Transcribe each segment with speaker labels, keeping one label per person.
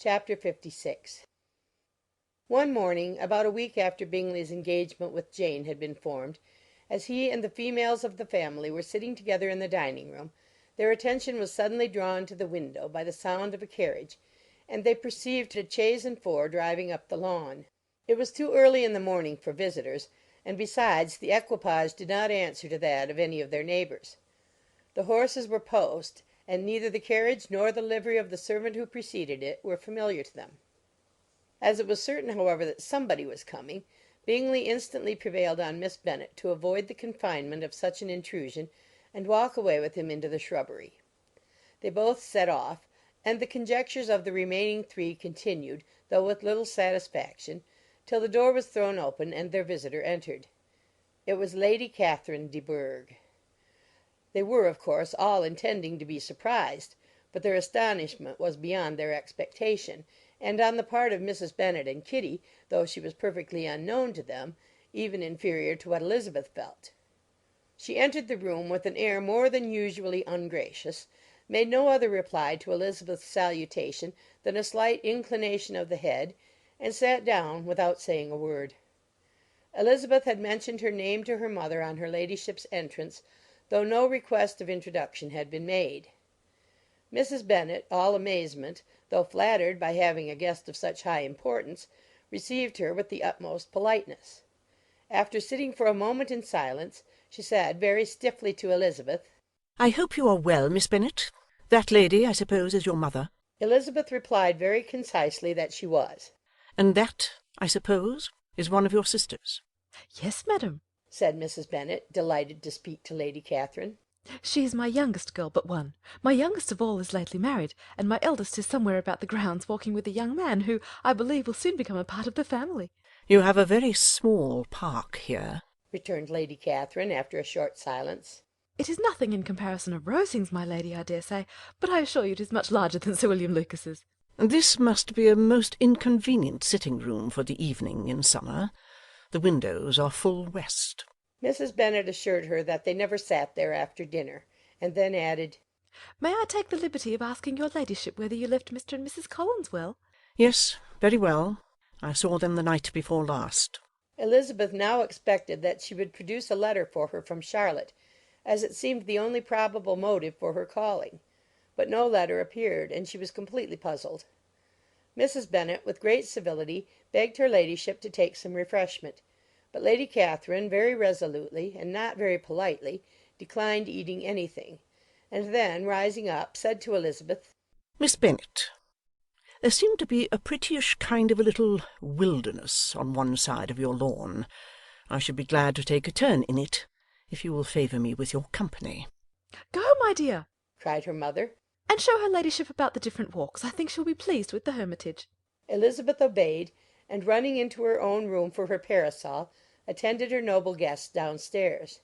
Speaker 1: Chapter 56. One morning, about a week after Bingley's engagement with Jane had been formed, as he and the females of the family were sitting together in the dining-room, their attention was suddenly drawn to the window by the sound of a carriage, and they perceived a chaise and four driving up the lawn. It was too early in the morning for visitors, and besides, the equipage did not answer to that of any of their neighbours. The horses were post, and neither the carriage nor the livery of the servant who preceded it were familiar to them. As it was certain, however, that somebody was coming, Bingley instantly prevailed on Miss Bennet to avoid the confinement of such an intrusion, and walk away with him into the shrubbery. They both set off, and the conjectures of the remaining three continued, though with little satisfaction, till the door was thrown open and their visitor entered. It was Lady Catherine de Bourgh. They were, of course, all intending to be surprised, but their astonishment was beyond their expectation, and on the part of Mrs. Bennet and Kitty, though she was perfectly unknown to them, even inferior to what Elizabeth felt. She entered the room with an air more than usually ungracious, made no other reply to Elizabeth's salutation than a slight inclination of the head, and sat down without saying a word. Elizabeth had mentioned her name to her mother on her ladyship's entrance, though no request of introduction had been made. Mrs. Bennet, all amazement, though flattered by having a guest of such high importance, received her with the utmost politeness. After sitting for a moment in silence, she said very stiffly to Elizabeth,
Speaker 2: "I hope you are well, Miss Bennet. That lady, I suppose, is your mother?"
Speaker 1: Elizabeth replied very concisely that she was.
Speaker 2: "And that, I suppose, is one of your sisters?"
Speaker 3: "Yes, madam,"
Speaker 1: said Mrs. Bennet, delighted to speak to Lady Catherine.
Speaker 3: "she is my youngest girl but one. My youngest of all is lately married, and my eldest is somewhere about the grounds walking with a young man who, I believe, will soon become a part of the family."
Speaker 2: "You have a very small park here,"
Speaker 1: returned Lady Catherine, after a short silence.
Speaker 3: "It is nothing in comparison of Rosings, my lady, I dare say, but I assure you it is much larger than Sir William Lucas's."
Speaker 2: "This must be a most inconvenient sitting-room for the evening in summer. The windows are full west."
Speaker 1: Mrs. Bennet assured her that they never sat there after dinner, and then added,
Speaker 3: "May I take the liberty of asking your ladyship whether you left Mr. and Mrs. Collins well?"
Speaker 2: "Yes, very well. I saw them the night before last."
Speaker 1: Elizabeth now expected that she would produce a letter for her from Charlotte, as it seemed the only probable motive for her calling; but no letter appeared, and she was completely puzzled. Mrs. Bennet, with great civility, begged her ladyship to take some refreshment, but Lady Catherine, very resolutely, and not very politely, declined eating anything, and then, rising up, said to Elizabeth,
Speaker 2: "Miss Bennet, there seemed to be a prettyish kind of a little wilderness on one side of your lawn. I should be glad to take a turn in it, if you will favour me with your company."
Speaker 3: "Go, my dear,"
Speaker 1: cried her mother.
Speaker 3: "and show her ladyship about the different walks. I think she'll be pleased with the hermitage."
Speaker 1: Elizabeth obeyed, and running into her own room for her parasol, attended her noble guests downstairs.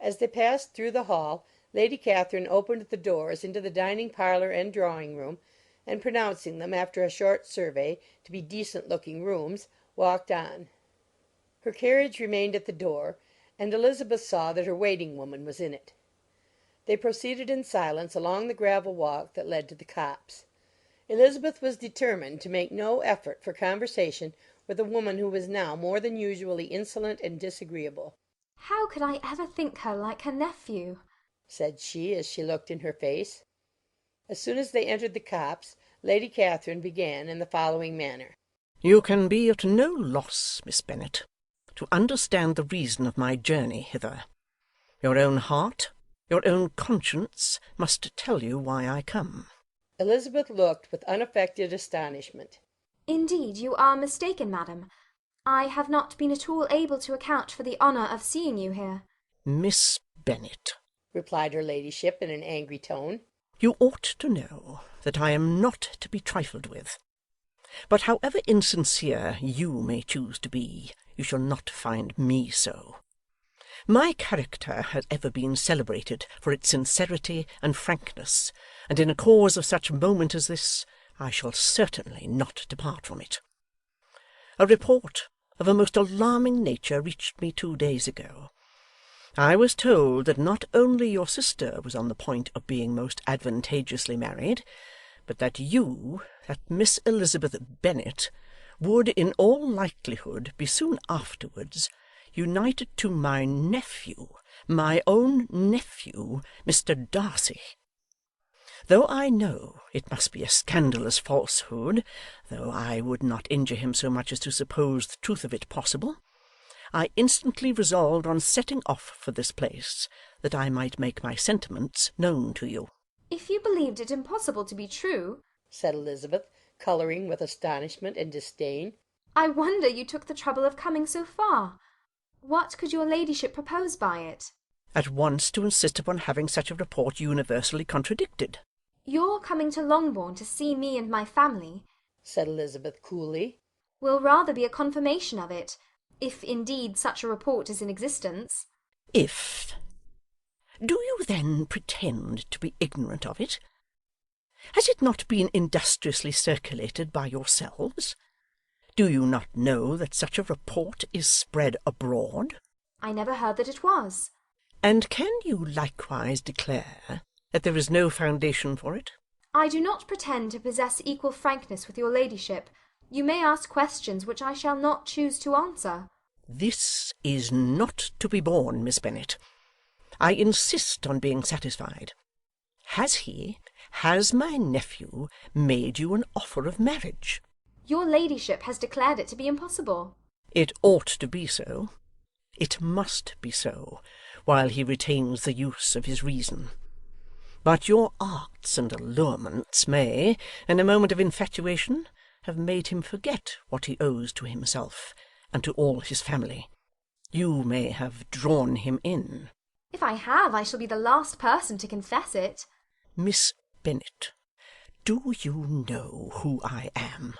Speaker 1: As they passed through the hall, Lady Catherine opened the doors into the dining parlour and drawing-room, and pronouncing them, after a short survey, to be decent-looking rooms, walked on. Her carriage remained at the door, and Elizabeth saw that her waiting-woman was in it. They proceeded in silence along the gravel walk that led to the copse. Elizabeth was determined to make no effort for conversation with a woman who was now more than usually insolent and disagreeable.
Speaker 4: "How could I ever think her like her nephew?"
Speaker 1: said she, as she looked in her face. As soon as they entered the copse, Lady Catherine began in the following manner.
Speaker 2: "You can be at no loss, Miss Bennet, to understand the reason of my journey hither. Your own heart, your own conscience, must tell you why I come."
Speaker 1: Elizabeth looked with unaffected astonishment.
Speaker 4: "Indeed, you are mistaken, madam. I have not been at all able to account for the honour of seeing you here."
Speaker 2: "Miss Bennet,"
Speaker 1: replied her ladyship in an angry tone,
Speaker 2: "you ought to know that I am not to be trifled with. But however insincere you may choose to be, you shall not find me so. My character has ever been celebrated for its sincerity and frankness, and in a cause of such moment as this, I shall certainly not depart from it. A report of a most alarming nature reached me 2 days ago. I was told that not only your sister was on the point of being most advantageously married, but that you, that Miss Elizabeth Bennet, would in all likelihood be soon afterwards united to my nephew, my own nephew, Mr. Darcy. Though I know it must be a scandalous falsehood, though I would not injure him so much as to suppose the truth of it possible, I instantly resolved on setting off for this place, that I might make my sentiments known to you.
Speaker 4: If you believed it impossible to be true,
Speaker 1: said Elizabeth, colouring with astonishment and disdain,
Speaker 4: I wonder you took the trouble of coming so far. What could your ladyship propose by it?
Speaker 2: At once to insist upon having such a report universally contradicted.
Speaker 4: Your coming to Longbourn to see me and my family,
Speaker 1: said Elizabeth coolly,
Speaker 4: will rather be a confirmation of it, if indeed such a report is in existence.
Speaker 2: If? Do you then pretend to be ignorant of it? Has it not been industriously circulated by yourselves? Do you not know that such a report is spread abroad?
Speaker 4: I never heard that it was.
Speaker 2: And can you likewise declare that there is no foundation for it?
Speaker 4: I do not pretend to possess equal frankness with your ladyship. You may ask questions which I shall not choose to answer.
Speaker 2: This is not to be borne, Miss Bennet. I insist on being satisfied. Has my nephew made you an offer of marriage?
Speaker 4: Your ladyship has declared it to be impossible.
Speaker 2: It ought to be so. It must be so, while he retains the use of his reason. But your arts and allurements may, in a moment of infatuation, have made him forget what he owes to himself and to all his family. You may have drawn him in.
Speaker 4: If I have, I shall be the last person to confess it.
Speaker 2: Miss Bennet, do you know who I am?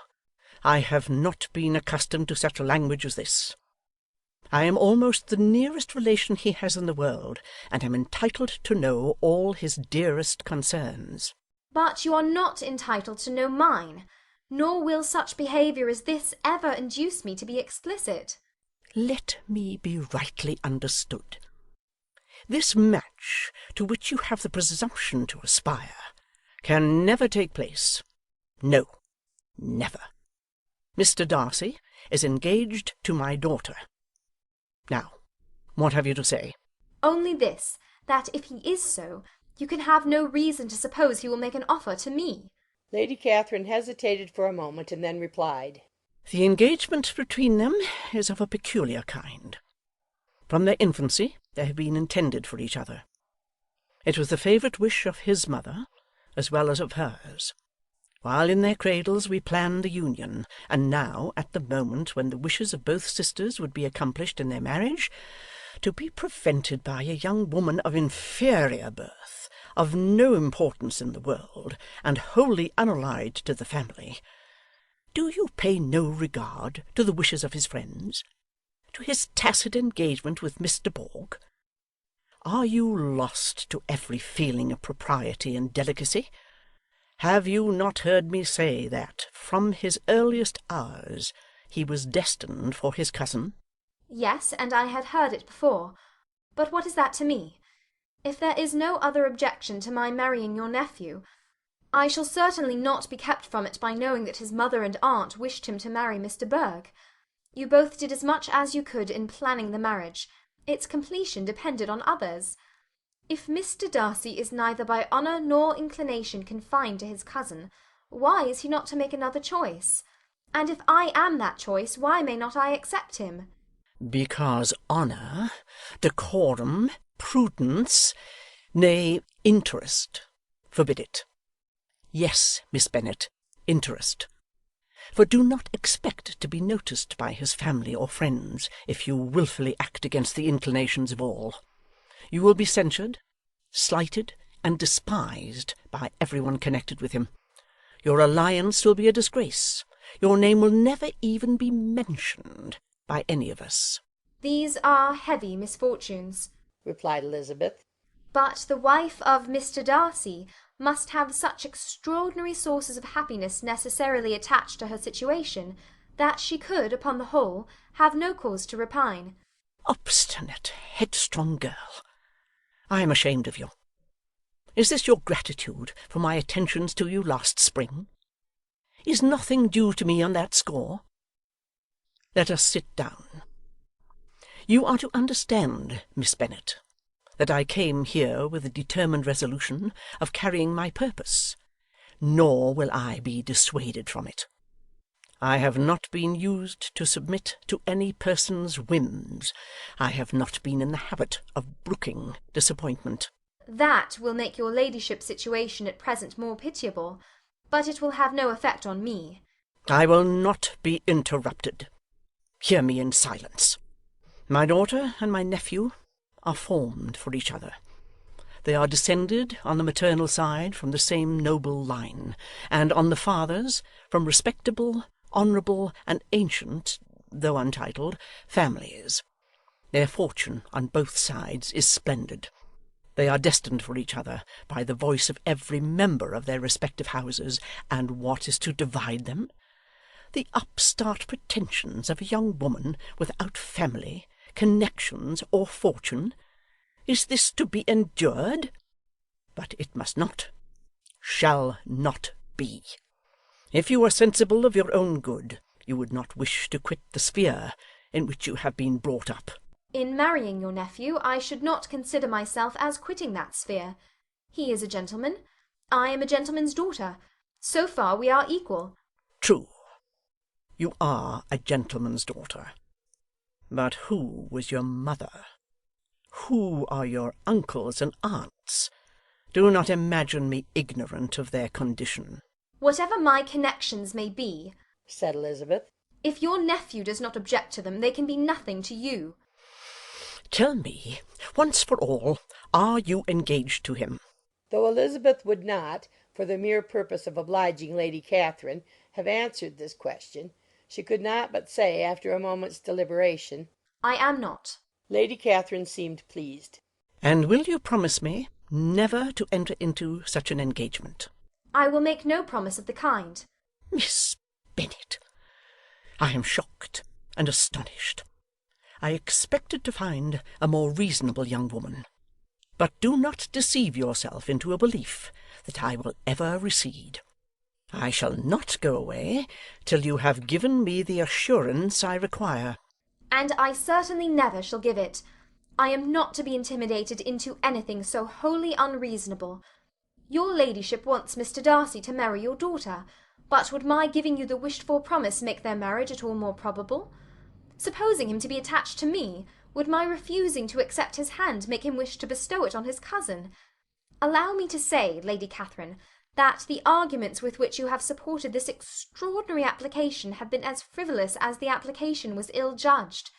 Speaker 2: I have not been accustomed to such language as this. I am almost the nearest relation he has in the world, and am entitled to know all his dearest concerns.
Speaker 4: But you are not entitled to know mine, nor will such behaviour as this ever induce me to be explicit.
Speaker 2: Let me be rightly understood. This match, to which you have the presumption to aspire, can never take place. No, never. Mr. Darcy is engaged to my daughter. Now, what have you to say?
Speaker 4: Only this, that if he is so, you can have no reason to suppose he will make an offer to me.
Speaker 1: Lady Catherine hesitated for a moment, and then replied,
Speaker 2: The engagement between them is of a peculiar kind. From their infancy they have been intended for each other. It was the favourite wish of his mother, as well as of hers. While in their cradles we planned the union, and now, at the moment when the wishes of both sisters would be accomplished in their marriage, to be prevented by a young woman of inferior birth, of no importance in the world, and wholly unallied to the family. Do you pay no regard to the wishes of his friends, to his tacit engagement with Mr. Borg? Are you lost to every feeling of propriety and delicacy? Have you not heard me say that, from his earliest hours, he was destined for his cousin?
Speaker 4: Yes, and I had heard it before. But what is that to me? If there is no other objection to my marrying your nephew, I shall certainly not be kept from it by knowing that his mother and aunt wished him to marry Mr. Berg. You both did as much as you could in planning the marriage. Its completion depended on others. If Mr. Darcy is neither by honour nor inclination confined to his cousin, why is he not to make another choice? And if I am that choice, why may not I accept him?
Speaker 2: Because honour, decorum, prudence, nay, interest, forbid it. Yes, Miss Bennet, interest. For do not expect to be noticed by his family or friends if you wilfully act against the inclinations of all. You will be censured, slighted, and despised by everyone connected with him. Your alliance will be a disgrace. Your name will never even be mentioned by any of us.
Speaker 4: These are heavy misfortunes,
Speaker 1: replied Elizabeth.
Speaker 4: But the wife of Mr. Darcy must have such extraordinary sources of happiness necessarily attached to her situation, that she could, upon the whole, have no cause to repine.
Speaker 2: Obstinate, headstrong girl! I am ashamed of you. Is this your gratitude for my attentions to you last spring? Is nothing due to me on that score? Let us sit down. You are to understand, Miss Bennet, that I came here with a determined resolution of carrying my purpose, nor will I be dissuaded from it. I have not been used to submit to any person's whims. I have not been in the habit of brooking disappointment.
Speaker 4: That will make your ladyship's situation at present more pitiable, but it will have no effect on me.
Speaker 2: I will not be interrupted. Hear me in silence. My daughter and my nephew are formed for each other. They are descended on the maternal side from the same noble line, and on the father's from respectable, honourable, and ancient, though untitled, families. Their fortune on both sides is splendid. They are destined for each other by the voice of every member of their respective houses, and what is to divide them? The upstart pretensions of a young woman without family, connections, or fortune. Is this to be endured? But it must not, shall not be. If you are sensible of your own good, you would not wish to quit the sphere in which you have been brought up.
Speaker 4: In marrying your nephew, I should not consider myself as quitting that sphere. He is a gentleman. I am a gentleman's daughter. So far we are equal.
Speaker 2: True. You are a gentleman's daughter. But who was your mother? Who are your uncles and aunts? Do not imagine me ignorant of their condition.
Speaker 4: Whatever my connections may be,
Speaker 1: said Elizabeth,
Speaker 4: if your nephew does not object to them, they can be nothing to you.
Speaker 2: Tell me, once for all, are you engaged to him?
Speaker 1: Though Elizabeth would not, for the mere purpose of obliging Lady Catherine, have answered this question, she could not but say, after a moment's deliberation,
Speaker 4: I am not.
Speaker 1: Lady Catherine seemed pleased.
Speaker 2: And will you promise me never to enter into such an engagement?
Speaker 4: I will make no promise of the kind.
Speaker 2: Miss Bennet, I am shocked and astonished. I expected to find a more reasonable young woman. But do not deceive yourself into a belief that I will ever recede. I shall not go away till you have given me the assurance I require.
Speaker 4: And I certainly never shall give it. I am not to be intimidated into anything so wholly unreasonable. Your ladyship wants Mr. Darcy to marry your daughter, but would my giving you the wished-for promise make their marriage at all more probable? Supposing him to be attached to me, would my refusing to accept his hand make him wish to bestow it on his cousin? Allow me to say, Lady Catherine, that the arguments with which you have supported this extraordinary application have been as frivolous as the application was ill-judged.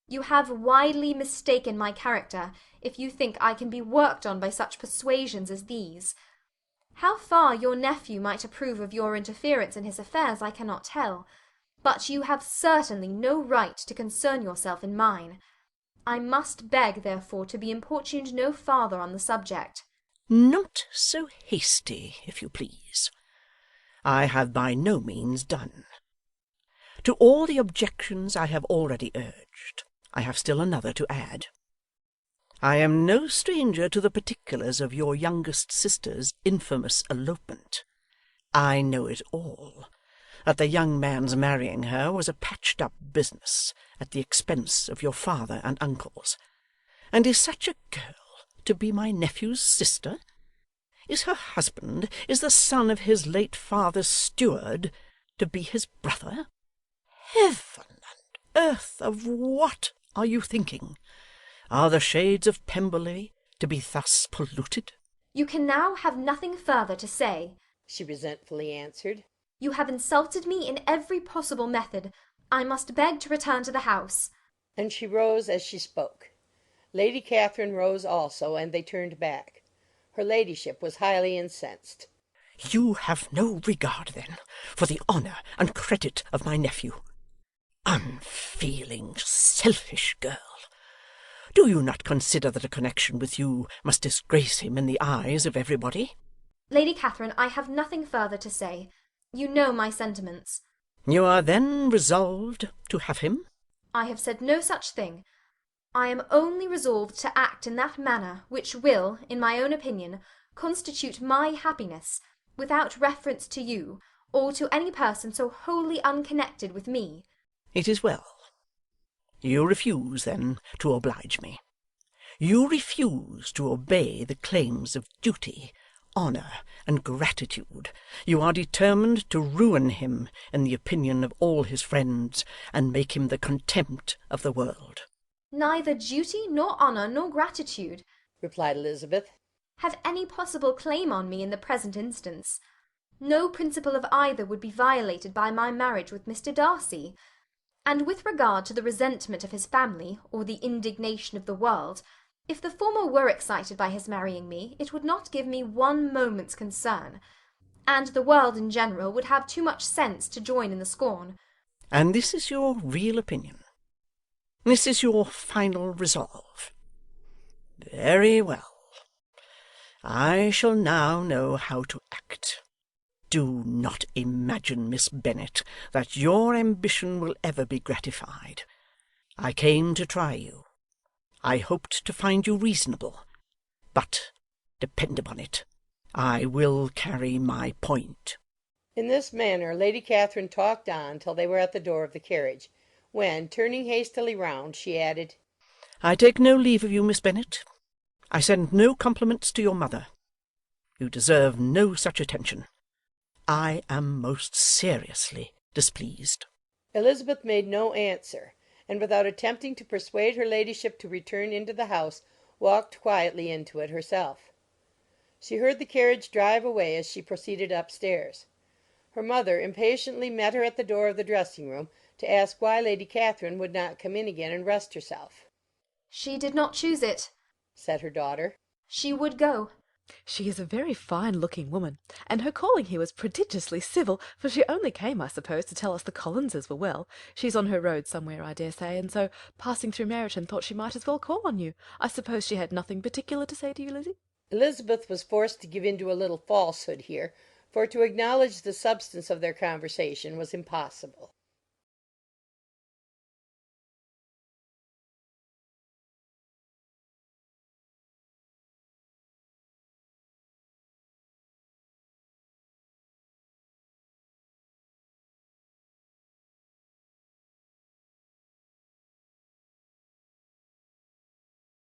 Speaker 4: You have widely mistaken my character, if you think I can be worked on by such persuasions as these. How far your nephew might approve of your interference in his affairs I cannot tell, but you have certainly no right to concern yourself in mine. I must beg, therefore, to be importuned no farther on the subject.
Speaker 2: Not so hasty, if you please. I have by no means done. To all the objections I have already urged, I have still another to add. I am no stranger to the particulars of your youngest sister's infamous elopement. I know it all, that the young man's marrying her was a patched-up business at the expense of your father and uncles. And is such a girl to be my nephew's sister? Is her husband, is the son of his late father's steward, to be his brother? Heaven and earth, of what are you thinking? Are the shades of Pemberley to be thus polluted?
Speaker 4: You can now have nothing further to say,
Speaker 1: she resentfully answered.
Speaker 4: You have insulted me in every possible method. I must beg to return to the house.
Speaker 1: And she rose as she spoke. Lady Catherine rose also, and they turned back. Her ladyship was highly incensed.
Speaker 2: You have no regard, then, for the honour and credit of my nephew. Unfeeling, selfish girl! Do you not consider that a connection with you must disgrace him in the eyes of everybody?
Speaker 4: Lady Catherine, I have nothing further to say. You know my sentiments.
Speaker 2: You are then resolved to have him?
Speaker 4: I have said no such thing. I am only resolved to act in that manner which will, in my own opinion, constitute my happiness, without reference to you, or to any person so wholly unconnected with me.
Speaker 2: It is well. You refuse, then, to oblige me. You refuse to obey the claims of duty, honour, and gratitude. You are determined to ruin him in the opinion of all his friends, and make him the contempt of the world.
Speaker 4: Neither duty, nor honour, nor gratitude,
Speaker 1: replied Elizabeth,
Speaker 4: have any possible claim on me in the present instance. No principle of either would be violated by my marriage with Mr. Darcy. And with regard to the resentment of his family, or the indignation of the world, if the former were excited by his marrying me, it would not give me one moment's concern, and the world in general would have too much sense to join in the scorn.
Speaker 2: And this is your real opinion? This is your final resolve? Very well. I shall now know how to act. Do not imagine, Miss Bennet, that your ambition will ever be gratified. I came to try you. I hoped to find you reasonable. But, depend upon it, I will carry my point.
Speaker 1: In this manner Lady Catherine talked on till they were at the door of the carriage, when, turning hastily round, she added,
Speaker 2: I take no leave of you, Miss Bennet. I send no compliments to your mother. You deserve no such attention. I am most seriously displeased.
Speaker 1: Elizabeth made no answer, and without attempting to persuade her ladyship to return into the house, walked quietly into it herself. She heard the carriage drive away as she proceeded upstairs. Her mother impatiently met her at the door of the dressing-room to ask why Lady Catherine would not come in again and rest herself.
Speaker 4: She did not choose it,
Speaker 1: said her daughter.
Speaker 4: She would go.
Speaker 3: She is a very fine-looking woman, and her calling here was prodigiously civil, for she only came, I suppose, to tell us the Collinses were well. She's on her road somewhere, I dare say, and so, passing through Meryton, thought she might as well call on you. I suppose she had nothing particular to say to you, Lizzie?
Speaker 1: Elizabeth was forced to give in to a little falsehood here, for to acknowledge the substance of their conversation was impossible.